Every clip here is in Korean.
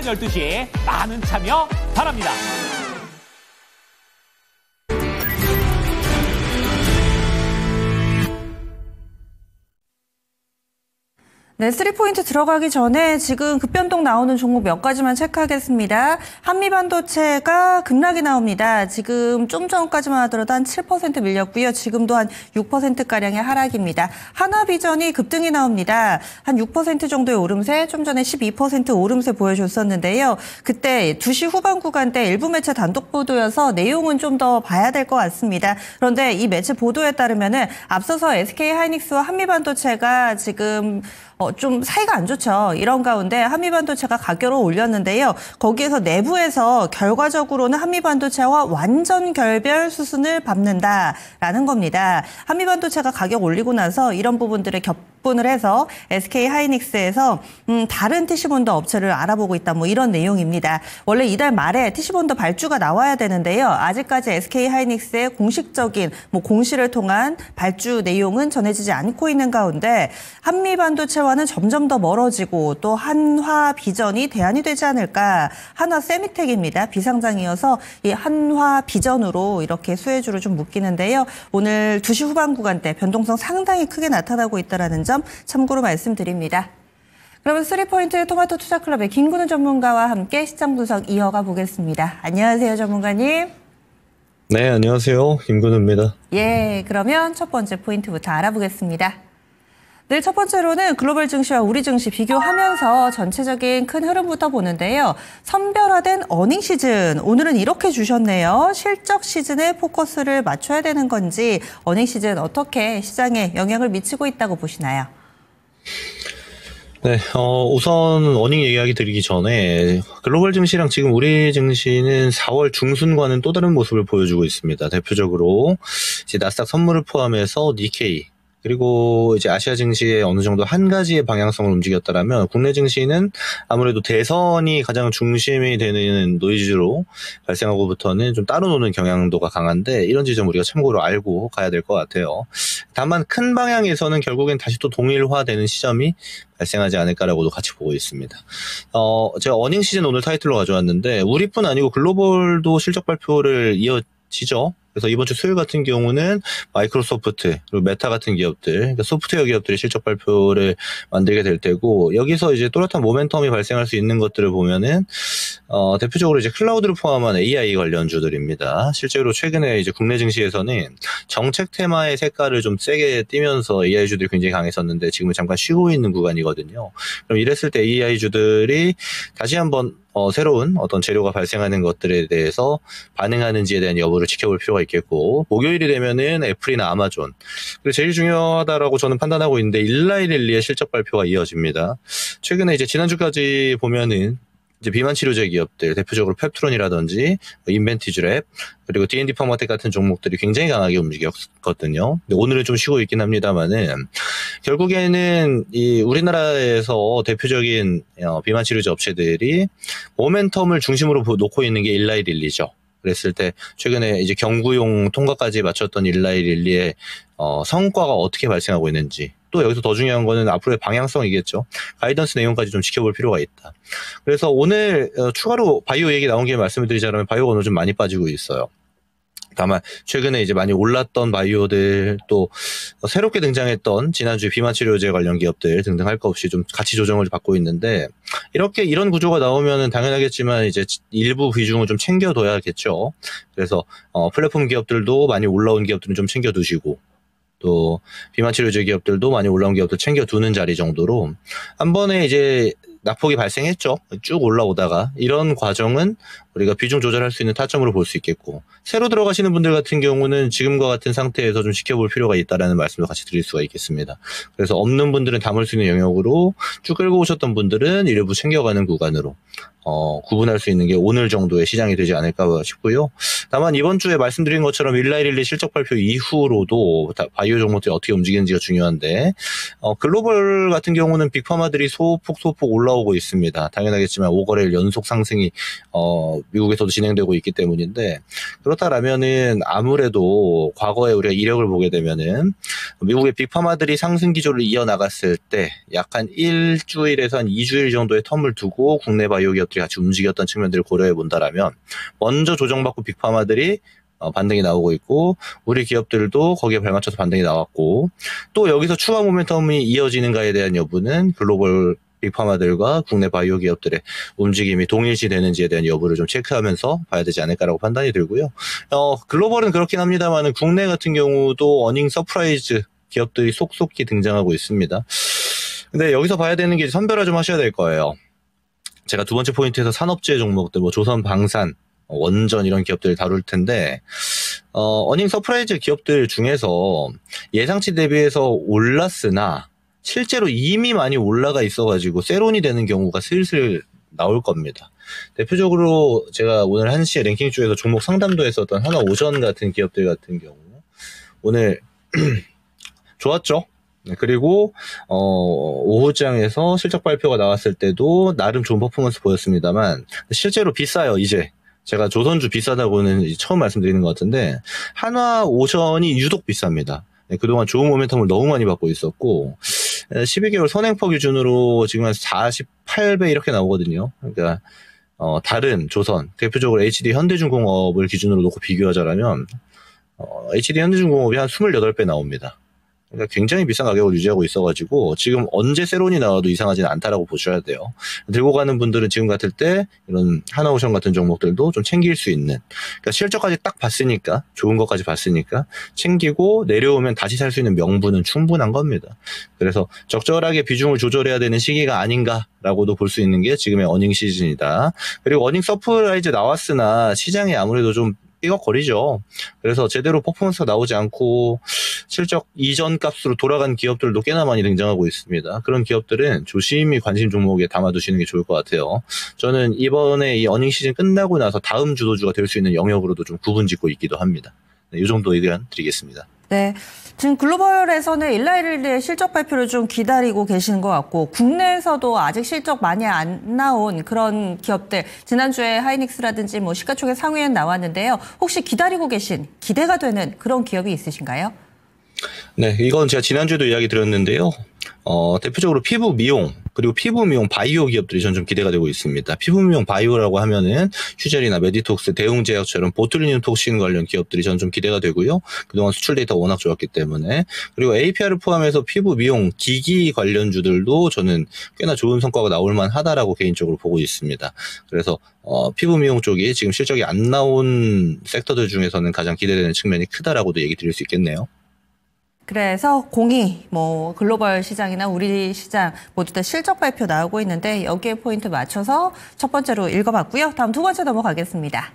오전 12시 많은 참여 바랍니다. 네, 3포인트 들어가기 전에 지금 급변동 나오는 종목 몇 가지만 체크하겠습니다. 한미반도체가 급락이 나옵니다. 지금 좀 전까지만 하더라도 한 7% 밀렸고요. 지금도 한 6%가량의 하락입니다. 하나비전이 급등이 나옵니다. 한 6% 정도의 오름세, 좀 전에 12% 오름세 보여줬었는데요. 그때 2시 후반 구간대 일부 매체 단독 보도여서 내용은 좀 더 봐야 될 것 같습니다. 그런데 이 매체 보도에 따르면은 앞서서 SK하이닉스와 한미반도체가 지금 좀 사이가 안 좋죠. 이런 가운데 한미반도체가 가격을 올렸는데요. 거기에서 내부에서 결과적으로는 한미반도체와 완전 결별 수순을 밟는다라는 겁니다. 한미반도체가 가격 올리고 나서 이런 부분들을 겹분을 해서 SK하이닉스에서 다른 TC본더 업체를 알아보고 있다. 뭐 이런 내용입니다. 원래 이달 말에 TC본더 발주가 나와야 되는데요. 아직까지 SK하이닉스의 공식적인 공시를 통한 발주 내용은 전해지지 않고 있는 가운데 한미반도체와는 점점 더 멀어지고 또 한화비전이 대안이 되지 않을까. 한화세미텍입니다. 비상장이어서 이 한화비전으로 이렇게 수혜주를 좀 묶이는데요. 오늘 2시 후반 구간대 변동성 상당히 크게 나타나고 있다는 점 참고로 말씀드립니다. 그러면 3포인트 토마토 투자클럽의 김근우 전문가와 함께 시장 분석 이어가 보겠습니다. 안녕하세요, 전문가님. 네, 안녕하세요. 김근우입니다. 예, 그러면 첫 번째 포인트부터 알아보겠습니다. 늘 첫 번째로는 글로벌 증시와 우리 증시 비교하면서 전체적인 큰 흐름부터 보는데요. 선별화된 어닝 시즌, 오늘은 이렇게 주셨네요. 실적 시즌에 포커스를 맞춰야 되는 건지 어닝 시즌 어떻게 시장에 영향을 미치고 있다고 보시나요? 네, 우선 어닝 얘기하기 드리기 전에 글로벌 증시랑 지금 우리 증시는 4월 중순과는 또 다른 모습을 보여주고 있습니다. 대표적으로 이제 나스닥 선물을 포함해서 니케이, 그리고 이제 아시아 증시에 어느 정도 한 가지의 방향성을 움직였다라면 국내 증시는 아무래도 대선이 가장 중심이 되는 노이즈로 발생하고부터는 좀 따로 노는 경향도가 강한데 이런 지점 우리가 참고로 알고 가야 될 것 같아요. 다만 큰 방향에서는 결국엔 다시 또 동일화되는 시점이 발생하지 않을까라고도 같이 보고 있습니다. 제가 어닝 시즌 오늘 타이틀로 가져왔는데 우리뿐 아니고 글로벌도 실적 발표를 이어지죠. 그래서 이번 주 수요일 같은 경우는 마이크로소프트 그리고 메타 같은 기업들, 그러니까 소프트웨어 기업들이 실적 발표를 만들게 될 테고 여기서 이제 또렷한 모멘텀이 발생할 수 있는 것들을 보면은 대표적으로 이제 클라우드를 포함한 AI 관련주들입니다. 실제로 최근에 이제 국내 증시에서는 정책 테마의 색깔을 좀 세게 띠면서 AI주들이 굉장히 강했었는데 지금은 잠깐 쉬고 있는 구간이거든요. 그럼 이랬을 때 AI주들이 다시 한번 새로운 어떤 재료가 발생하는 것들에 대해서 반응하는지에 대한 여부를 지켜볼 필요가 있겠고, 목요일이 되면은 애플이나 아마존, 그리고 제일 중요하다라고 저는 판단하고 있는데 일라이릴리의 실적 발표가 이어집니다. 최근에 이제 지난주까지 보면은 이제 비만 치료제 기업들, 대표적으로 펩트론이라든지 인벤티즈랩, 그리고 D&D 파마텍 같은 종목들이 굉장히 강하게 움직였거든요. 근데 오늘은 좀 쉬고 있긴 합니다만은 결국에는 이 우리나라에서 대표적인 비만 치료제 업체들이 모멘텀을 중심으로 놓고 있는 게 일라이릴리죠. 그랬을 때 최근에 이제 경구용 통과까지 마쳤던 일라이릴리의 성과가 어떻게 발생하고 있는지, 또 여기서 더 중요한 거는 앞으로의 방향성이겠죠. 가이던스 내용까지 좀 지켜볼 필요가 있다. 그래서 오늘 추가로 바이오 얘기 나온 김에 말씀을 드리자면 바이오가 오늘 좀 많이 빠지고 있어요. 다만 최근에 이제 많이 올랐던 바이오들, 또 새롭게 등장했던 지난주에 비만 치료제 관련 기업들 등등 할 거 없이 좀 가치 조정을 받고 있는데, 이렇게 이런 구조가 나오면은 당연하겠지만 이제 일부 비중을 좀 챙겨둬야겠죠. 그래서 플랫폼 기업들도 많이 올라온 기업들은 좀 챙겨두시고, 또 비만 치료제 기업들도 많이 올라온 기업들 챙겨두는 자리 정도로 한 번에 이제 낙폭이 발생했죠. 쭉 올라오다가 이런 과정은 우리가 비중 조절할 수 있는 타점으로 볼 수 있겠고, 새로 들어가시는 분들 같은 경우는 지금과 같은 상태에서 좀 지켜볼 필요가 있다라는 말씀도 같이 드릴 수가 있겠습니다. 그래서 없는 분들은 담을 수 있는 영역으로, 쭉 끌고 오셨던 분들은 일부 챙겨가는 구간으로 구분할 수 있는 게 오늘 정도의 시장이 되지 않을까 싶고요. 다만 이번 주에 말씀드린 것처럼 일라이릴리 실적 발표 이후로도 바이오 종목들이 어떻게 움직이는지가 중요한데, 글로벌 같은 경우는 빅파마들이 소폭 올라오고 있습니다. 당연하겠지만 5거래일 연속 상승이 미국에서도 진행되고 있기 때문인데, 그렇다라면은 아무래도 과거에 우리가 이력을 보게 되면은 미국의 빅파마들이 상승 기조를 이어나갔을 때 약 한 일주일에서 한 2주일 정도의 텀을 두고 국내 바이오 기업들이 같이 움직였던 측면들을 고려해 본다라면, 먼저 조정받고 빅파마들이 반등이 나오고 있고, 우리 기업들도 거기에 발맞춰서 반등이 나왔고, 또 여기서 추가 모멘텀이 이어지는가에 대한 여부는 글로벌 빅파마들과 국내 바이오 기업들의 움직임이 동일시 되는지에 대한 여부를 좀 체크하면서 봐야 되지 않을까라고 판단이 들고요. 글로벌은 그렇긴 합니다만 국내 같은 경우도 어닝 서프라이즈 기업들이 속속히 등장하고 있습니다. 근데 여기서 봐야 되는 게 선별화 좀 하셔야 될 거예요. 제가 두 번째 포인트에서 산업재 종목들, 뭐 조선 방산, 원전 이런 기업들을 다룰 텐데, 어닝 서프라이즈 기업들 중에서 예상치 대비해서 올랐으나 실제로 이미 많이 올라가 있어가지고 세론이 되는 경우가 슬슬 나올 겁니다. 대표적으로 제가 오늘 1시에 랭킹 중에서 종목 상담도 했었던 하나오션 같은 기업들 같은 경우 오늘 좋았죠. 그리고 오후장에서 실적 발표가 나왔을 때도 나름 좋은 퍼포먼스 보였습니다만 실제로 비싸요. 이제 제가 조선주 비싸다고는 처음 말씀드리는 것 같은데 한화오션이 유독 비쌉니다. 그동안 좋은 모멘텀을 너무 많이 받고 있었고 12개월 선행폭 기준으로 지금 한 48배 이렇게 나오거든요. 그러니까 다른 조선, 대표적으로 HD 현대중공업을 기준으로 놓고 비교하자면 HD 현대중공업이 한 28배 나옵니다. 그러니까 굉장히 비싼 가격을 유지하고 있어가지고 지금 언제 세론이 나와도 이상하지는 않다라고 보셔야 돼요. 들고 가는 분들은 지금 같을 때 이런 하나오션 같은 종목들도 좀 챙길 수 있는, 그러니까 실적까지 딱 봤으니까, 좋은 것까지 봤으니까 챙기고 내려오면 다시 살 수 있는 명분은 충분한 겁니다. 그래서 적절하게 비중을 조절해야 되는 시기가 아닌가라고도 볼 수 있는 게 지금의 어닝 시즌이다. 그리고 어닝 서프라이즈 나왔으나 시장이 아무래도 좀 삐걱거리죠. 그래서 제대로 퍼포먼스가 나오지 않고 실적 이전 값으로 돌아간 기업들도 꽤나 많이 등장하고 있습니다. 그런 기업들은 조심히 관심 종목에 담아두시는 게 좋을 것 같아요. 저는 이번에 이 어닝 시즌 끝나고 나서 다음 주도주가 될 수 있는 영역으로도 좀 구분 짓고 있기도 합니다. 네, 이 정도 의견 드리겠습니다. 네. 지금 글로벌에서는 일라이르의 실적 발표를 좀 기다리고 계시는 것 같고 국내에서도 아직 실적 많이 안 나온 그런 기업들, 지난주에 하이닉스라든지 뭐 시가총액 상위엔 나왔는데요. 혹시 기다리고 계신, 기대가 되는 그런 기업이 있으신가요? 네, 이건 제가 지난주에도 이야기 드렸는데요. 대표적으로 피부 미용, 그리고 피부 미용 바이오 기업들이 전 좀 기대가 되고 있습니다. 피부 미용 바이오라고 하면은 휴젤이나 메디톡스, 대웅제약처럼 보툴리늄 톡신 관련 기업들이 전 좀 기대가 되고요. 그동안 수출 데이터가 워낙 좋았기 때문에. 그리고 APR을 포함해서 피부 미용 기기 관련주들도 저는 꽤나 좋은 성과가 나올 만하다라고 개인적으로 보고 있습니다. 그래서 피부 미용 쪽이 지금 실적이 안 나온 섹터들 중에서는 가장 기대되는 측면이 크다라고도 얘기 드릴 수 있겠네요. 그래서 공이 뭐 글로벌 시장이나 우리 시장 모두 다 실적 발표 나오고 있는데 여기에 포인트 맞춰서 첫 번째로 읽어봤고요. 다음 두 번째 넘어가겠습니다.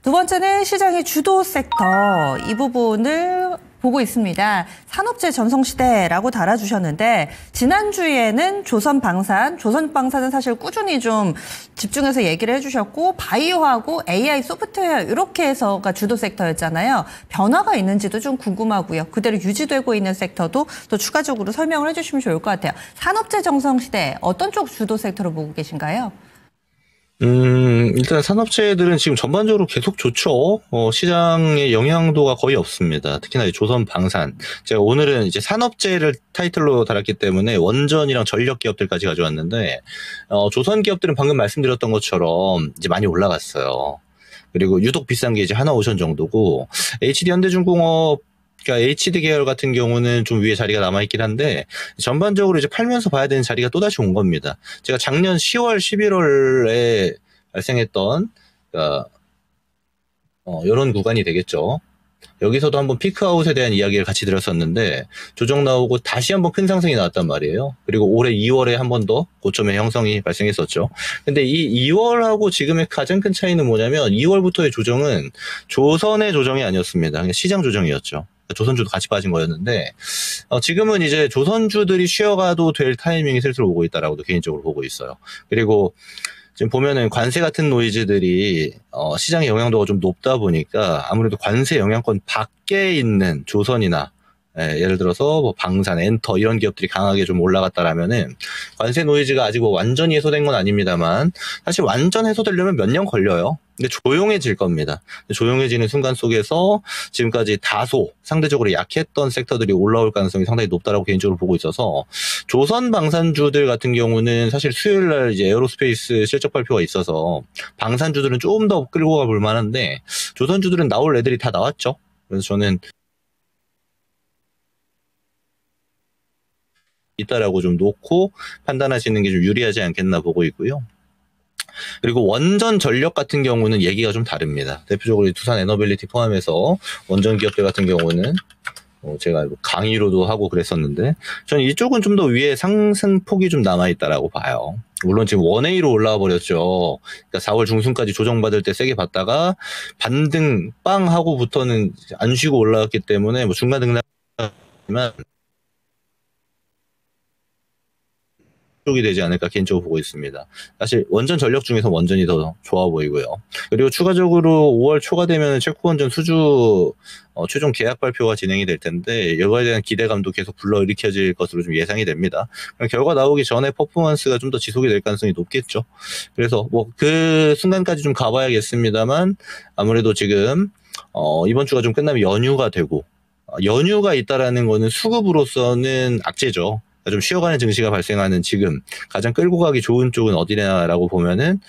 두 번째는 시장의 주도 섹터, 이 부분을 보고 있습니다. 산업재 전성시대라고 달아주셨는데 지난주에는 조선방산은 사실 꾸준히 좀 집중해서 얘기를 해주셨고 바이오하고 AI 소프트웨어 이렇게 해서가 주도 섹터였잖아요. 변화가 있는지도 좀 궁금하고요. 그대로 유지되고 있는 섹터도 또 추가적으로 설명을 해주시면 좋을 것 같아요. 산업재 전성시대 어떤 쪽 주도 섹터로 보고 계신가요? 일단 산업재들은 지금 전반적으로 계속 좋죠. 시장의 영향도가 거의 없습니다. 특히나 이제 조선 방산. 제가 오늘은 이제 산업재를 타이틀로 달았기 때문에 원전이랑 전력 기업들까지 가져왔는데, 조선 기업들은 방금 말씀드렸던 것처럼 이제 많이 올라갔어요. 그리고 유독 비싼 게 이제 하나오션 정도고, HD 현대중공업, 그러니까 HD 계열 같은 경우는 좀 위에 자리가 남아있긴 한데 전반적으로 이제 팔면서 봐야 되는 자리가 또다시 온 겁니다. 제가 작년 10월, 11월에 발생했던 이런 구간이 되겠죠. 여기서도 한번 피크아웃에 대한 이야기를 같이 드렸었는데 조정 나오고 다시 한번 큰 상승이 나왔단 말이에요. 그리고 올해 2월에 한 번 더 고점의 형성이 발생했었죠. 근데 이 2월하고 지금의 가장 큰 차이는 뭐냐면 2월부터의 조정은 조선의 조정이 아니었습니다. 그냥 시장 조정이었죠. 조선주도 같이 빠진 거였는데 지금은 이제 조선주들이 쉬어가도 될 타이밍이 슬슬 오고 있다라고도 개인적으로 보고 있어요. 그리고 지금 보면은 관세 같은 노이즈들이 시장의 영향도가 좀 높다 보니까 아무래도 관세 영향권 밖에 있는 조선이나 예를 들어서 뭐 방산, 엔터 이런 기업들이 강하게 좀 올라갔다라면은 관세 노이즈가 아직 뭐 완전히 해소된 건 아닙니다만 사실 완전 해소되려면 몇 년 걸려요. 근데 조용해질 겁니다. 조용해지는 순간 속에서 지금까지 다소 상대적으로 약했던 섹터들이 올라올 가능성이 상당히 높다라고 개인적으로 보고 있어서 조선 방산주들 같은 경우는 사실 수요일 날 이제 에어로스페이스 실적 발표가 있어서 방산주들은 조금 더 끌고 가볼 만한데 조선주들은 나올 애들이 다 나왔죠. 그래서 저는 있다라고 좀 놓고 판단하시는 게 좀 유리하지 않겠나 보고 있고요. 그리고 원전 전력 같은 경우는 얘기가 좀 다릅니다. 대표적으로 두산 에너빌리티 포함해서 원전 기업들 같은 경우는 제가 강의로도 하고 그랬었는데 저는 이쪽은 좀 더 위에 상승폭이 좀 남아있다라고 봐요. 물론 지금 1A로 올라와 버렸죠. 그러니까 4월 중순까지 조정받을 때 세게 받다가 반등 빵 하고부터는 안 쉬고 올라왔기 때문에 뭐 중간 등락이지만 쪽이 되지 않을까 개인적으로 보고 있습니다. 사실 원전 전력 중에서 원전이 더 좋아 보이고요. 그리고 추가적으로 5월 초가 되면 체코원전 수주 최종 계약 발표가 진행이 될 텐데 이거에 대한 기대감도 계속 불러일으켜질 것으로 좀 예상이 됩니다. 결과 나오기 전에 퍼포먼스가 좀 더 지속이 될 가능성이 높겠죠. 그래서 뭐 그 순간까지 좀 가봐야겠습니다만 아무래도 지금 이번 주가 좀 끝나면 연휴가 되고 연휴가 있다라는 거는 수급으로서는 악재죠. 좀 쉬어가는 증시가 발생하는 지금 가장 끌고 가기 좋은 쪽은 어디냐라고 보면은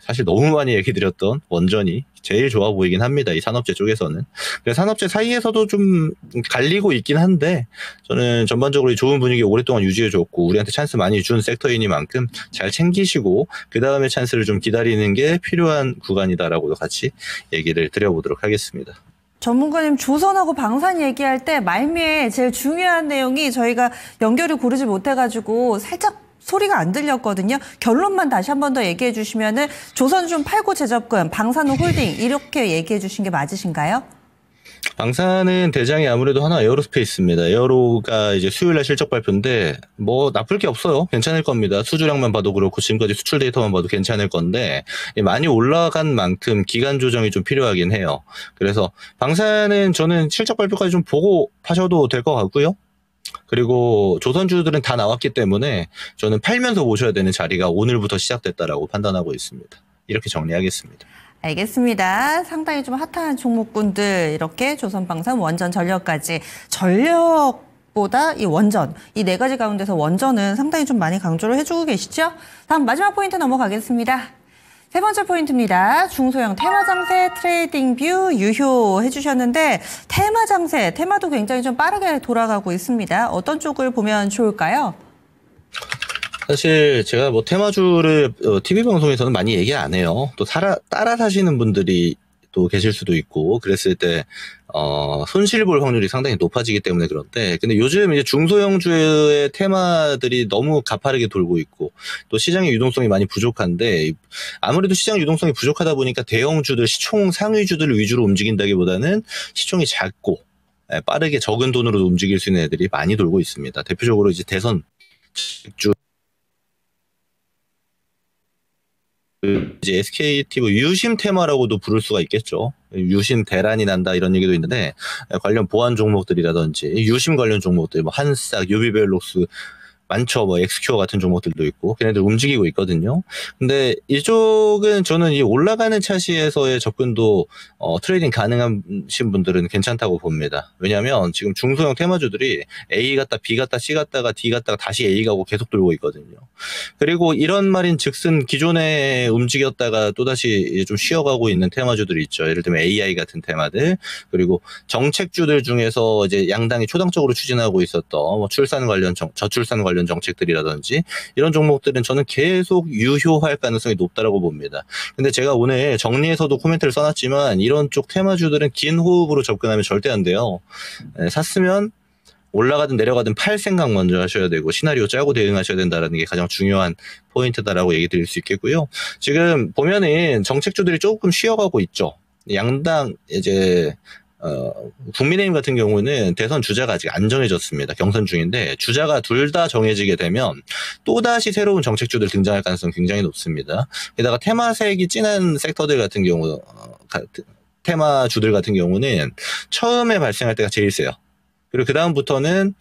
사실 너무 많이 얘기 드렸던 원전이 제일 좋아 보이긴 합니다. 이 산업재 쪽에서는. 그래서 산업재 사이에서도 좀 갈리고 있긴 한데 저는 전반적으로 좋은 분위기 오랫동안 유지해줬고 우리한테 찬스 많이 준 섹터이니만큼 잘 챙기시고 그 다음에 찬스를 좀 기다리는 게 필요한 구간이다라고도 같이 얘기를 드려보도록 하겠습니다. 전문가님, 조선하고 방산 얘기할 때 말미에 제일 중요한 내용이 저희가 연결을 고르지 못해가지고 살짝 소리가 안 들렸거든요. 결론만 다시 한 번 더 얘기해 주시면은 조선 좀 팔고 재접근, 방산은 홀딩 이렇게 얘기해 주신 게 맞으신가요? 방산은 대장이 아무래도 하나 에어로스페이스입니다. 에어로가 이제 수요일날 실적 발표인데 뭐 나쁠 게 없어요. 괜찮을 겁니다. 수주량만 봐도 그렇고 지금까지 수출 데이터만 봐도 괜찮을 건데 많이 올라간 만큼 기간 조정이 좀 필요하긴 해요. 그래서 방산은 저는 실적 발표까지 좀 보고 파셔도 될 것 같고요. 그리고 조선주들은 다 나왔기 때문에 저는 팔면서 보셔야 되는 자리가 오늘부터 시작됐다라고 판단하고 있습니다. 이렇게 정리하겠습니다. 알겠습니다. 상당히 좀 핫한 종목군들 이렇게 조선방산, 원전, 전력까지 전력보다 이 원전, 이 네 가지 가운데서 원전은 상당히 좀 많이 강조를 해주고 계시죠? 다음 마지막 포인트 넘어가겠습니다. 세 번째 포인트입니다. 중소형 테마 장세 트레이딩 뷰 유효 해주셨는데 테마 장세, 테마도 굉장히 좀 빠르게 돌아가고 있습니다. 어떤 쪽을 보면 좋을까요? 사실 제가 뭐 테마주를 TV 방송에서는 많이 얘기 안 해요. 또 따라 사시는 분들이 또 계실 수도 있고 그랬을 때 손실 볼 확률이 상당히 높아지기 때문에 그런데 근데 요즘 이제 중소형주의 테마들이 너무 가파르게 돌고 있고 또 시장의 유동성이 많이 부족한데 아무래도 시장 유동성이 부족하다 보니까 대형주들 시총 상위주들을 위주로 움직인다기보다는 시총이 작고 빠르게 적은 돈으로 움직일 수 있는 애들이 많이 돌고 있습니다. 대표적으로 이제 대선 주 이제 SKT 뭐 유심 테마라고도 부를 수가 있겠죠. 유심 대란이 난다 이런 얘기도 있는데 관련 보안 종목들이라든지 유심 관련 종목들 뭐 한싹, 유비벨록스 많죠. 뭐 엑스큐어 같은 종목들도 있고 걔네들 움직이고 있거든요. 근데 이쪽은 저는 이 올라가는 차시에서의 접근도 트레이딩 가능하신 분들은 괜찮다고 봅니다. 왜냐하면 지금 중소형 테마주들이 A 갔다 B 갔다 C 갔다가 D 갔다가 다시 A 가고 계속 돌고 있거든요. 그리고 이런 말인 즉슨 기존에 움직였다가 또다시 좀 쉬어가고 있는 테마주들이 있죠. 예를 들면 AI 같은 테마들 그리고 정책주들 중에서 이제 양당이 초당적으로 추진하고 있었던 뭐 출산 관련 저출산 관련 정책들이라든지 이런 종목들은 저는 계속 유효할 가능성이 높다라고 봅니다. 근데 제가 오늘 정리해서도 코멘트를 써놨지만 이런 쪽 테마주들은 긴 호흡으로 접근하면 절대 안 돼요. 샀으면 올라가든 내려가든 팔 생각 먼저 하셔야 되고 시나리오 짜고 대응하셔야 된다는 게 가장 중요한 포인트다라고 얘기 드릴 수 있겠고요. 지금 보면은 정책주들이 조금 쉬어가고 있죠. 양당 이제 국민의힘 같은 경우는 대선 주자가 아직 안 정해졌습니다. 경선 중인데 주자가 둘 다 정해지게 되면 또다시 새로운 정책주들 등장할 가능성이 굉장히 높습니다. 게다가 테마색이 진한 섹터들 같은 경우 테마주들 같은 경우는 처음에 발생할 때가 제일 세요. 그리고 그 다음부터는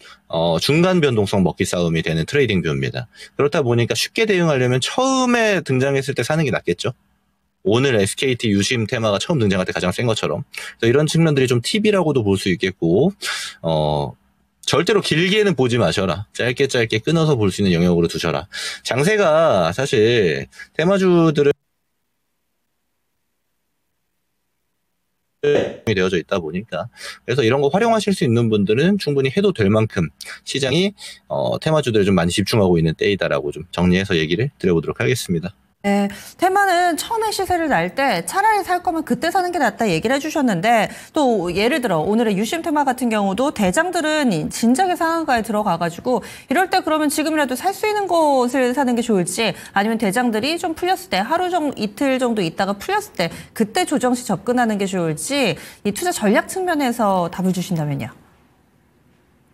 중간 변동성 먹기 싸움이 되는 트레이딩 뷰입니다. 그렇다 보니까 쉽게 대응하려면 처음에 등장했을 때 사는 게 낫겠죠. 오늘 SKT 유심 테마가 처음 등장할 때 가장 센 것처럼. 그래서 이런 측면들이 좀 팁이라고도 볼 수 있겠고, 절대로 길게는 보지 마셔라. 짧게 끊어서 볼 수 있는 영역으로 두셔라. 장세가 사실 테마주들을 되어져 있다 보니까, 그래서 이런 거 활용하실 수 있는 분들은 충분히 해도 될 만큼 시장이 테마주들에 좀 많이 집중하고 있는 때이다라고 좀 정리해서 얘기를 드려보도록 하겠습니다. 네, 테마는 처음에 시세를 날 때 차라리 살 거면 그때 사는 게 낫다 얘기를 해주셨는데 또 예를 들어 오늘의 유심 테마 같은 경우도 대장들은 진작에 상한가에 들어가가지고 이럴 때 그러면 지금이라도 살 수 있는 곳을 사는 게 좋을지 아니면 대장들이 좀 풀렸을 때 하루 정도 이틀 정도 있다가 풀렸을 때 그때 조정 시 접근하는 게 좋을지 이 투자 전략 측면에서 답을 주신다면요.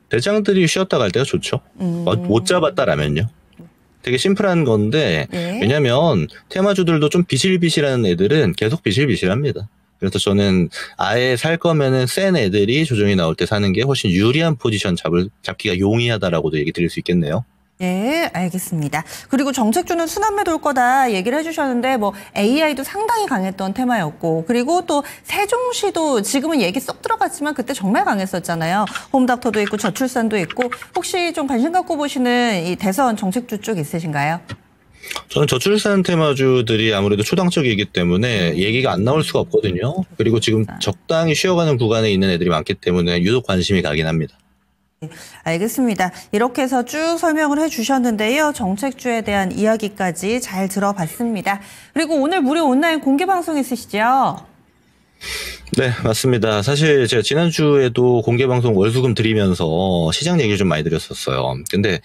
대장들이 쉬었다 갈 때가 좋죠. 못 잡았다라면요. 되게 심플한 건데 네. 왜냐면 테마주들도 좀 비실비실한 애들은 계속 비실비실합니다. 그래서 저는 아예 살 거면은 센 애들이 조정이 나올 때 사는 게 훨씬 유리한 포지션 잡기가 용이하다라고도 얘기 드릴 수 있겠네요. 네, 알겠습니다. 그리고 정책주는 순환매 돌 거다 얘기를 해주셨는데 뭐 AI도 상당히 강했던 테마였고 그리고 또 세종시도 지금은 얘기 쏙 들어갔지만 그때 정말 강했었잖아요. 홈닥터도 있고 저출산도 있고 혹시 좀 관심 갖고 보시는 이 대선 정책주 쪽 있으신가요? 저는 저출산 테마주들이 아무래도 초당적이기 때문에 얘기가 안 나올 수가 없거든요. 그리고 지금 적당히 쉬어가는 구간에 있는 애들이 많기 때문에 유독 관심이 가긴 합니다. 알겠습니다. 이렇게 해서 쭉 설명을 해주셨는데요. 정책주에 대한 이야기까지 잘 들어봤습니다. 그리고 오늘 무료 온라인 공개 방송 있으시죠? 네, 맞습니다. 사실 제가 지난주에도 공개방송 월수금 드리면서 시장 얘기를 좀 많이 드렸었어요. 근데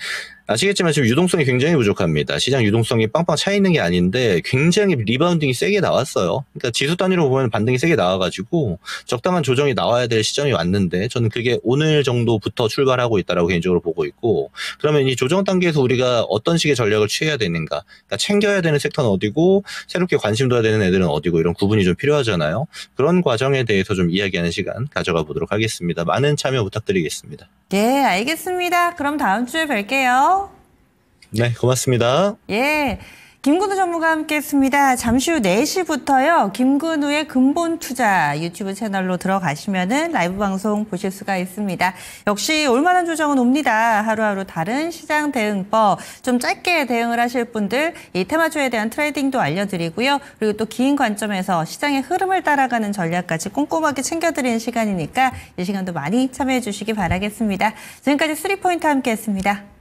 아시겠지만 지금 유동성이 굉장히 부족합니다. 시장 유동성이 빵빵 차 있는 게 아닌데 굉장히 리바운딩이 세게 나왔어요. 그러니까 지수 단위로 보면 반등이 세게 나와가지고 적당한 조정이 나와야 될 시점이 왔는데 저는 그게 오늘 정도부터 출발하고 있다라고 개인적으로 보고 있고 그러면 이 조정 단계에서 우리가 어떤 식의 전략을 취해야 되는가 그러니까 챙겨야 되는 섹터는 어디고 새롭게 관심 둬야 되는 애들은 어디고 이런 구분이 좀 필요하잖아요. 그런 과정에 대해서 좀 이야기하는 시간 가져가 보도록 하겠습니다. 많은 참여 부탁드리겠습니다. 네, 알겠습니다. 그럼 다음 주에 뵐게요. 네, 고맙습니다. 예. 김근우 전무가 함께했습니다. 잠시 후 4시부터요. 김근우의 근본 투자 유튜브 채널로 들어가시면은 라이브 방송 보실 수가 있습니다. 역시 올만한 조정은 옵니다. 하루하루 다른 시장 대응법 좀 짧게 대응을 하실 분들 이 테마주에 대한 트레이딩도 알려드리고요. 그리고 또 긴 관점에서 시장의 흐름을 따라가는 전략까지 꼼꼼하게 챙겨드리는 시간이니까 이 시간도 많이 참여해 주시기 바라겠습니다. 지금까지 3포인트 함께했습니다.